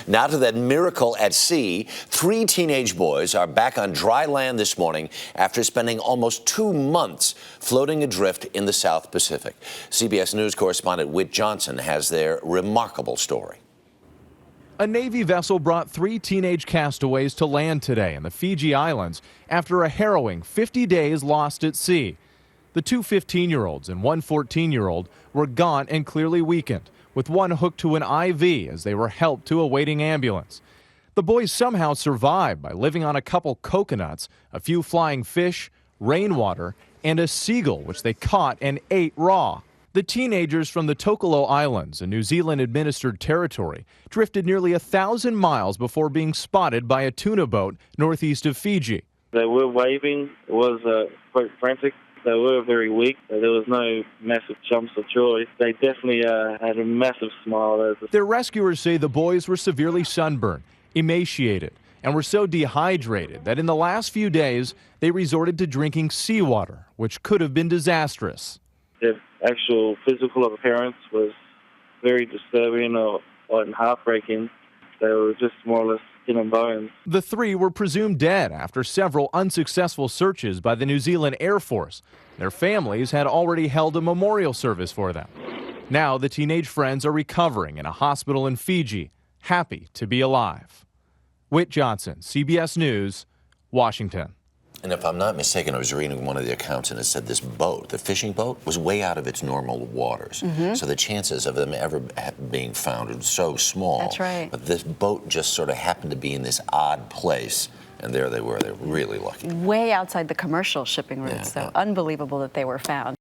Now to that miracle at sea. 3 teenage boys are back on dry land this morning after spending almost 2 months floating adrift in the South Pacific. CBS News correspondent Whit Johnson has their remarkable story. A Navy vessel brought 3 teenage castaways to land today in the Fiji Islands after a harrowing 50 days lost at sea. The 2 15-year-olds and 1 14-year-old were gaunt and clearly weakened, with one hooked to an IV as they were helped to a waiting ambulance. The boys somehow survived by living on a couple coconuts, a few flying fish, rainwater, and a seagull which they caught and ate raw. The teenagers from the Tokelau Islands, a New Zealand-administered territory, drifted nearly 1,000 miles before being spotted by a tuna boat northeast of Fiji. They were waving. It was quite frantic. They were very weak. There was no massive jumps of joy. They definitely had a massive smile. Their rescuers say the boys were severely sunburned, emaciated, and were so dehydrated that in the last few days they resorted to drinking seawater, which could have been disastrous. Their actual physical appearance was very disturbing and heartbreaking. They were just more or less skin and bones. The 3 were presumed dead after several unsuccessful searches by the New Zealand Air Force. Their families had already held a memorial service for them. Now the teenage friends are recovering in a hospital in Fiji, happy to be alive. Whit Johnson, CBS News, Washington. And if I'm not mistaken, I was reading one of the accounts and it said this boat, the fishing boat, was way out of its normal waters. So the chances of them ever being found are so small. That's right. But this boat just sort of happened to be in this odd place, and there they were. They were really lucky. Way outside the commercial shipping routes, so unbelievable that they were found.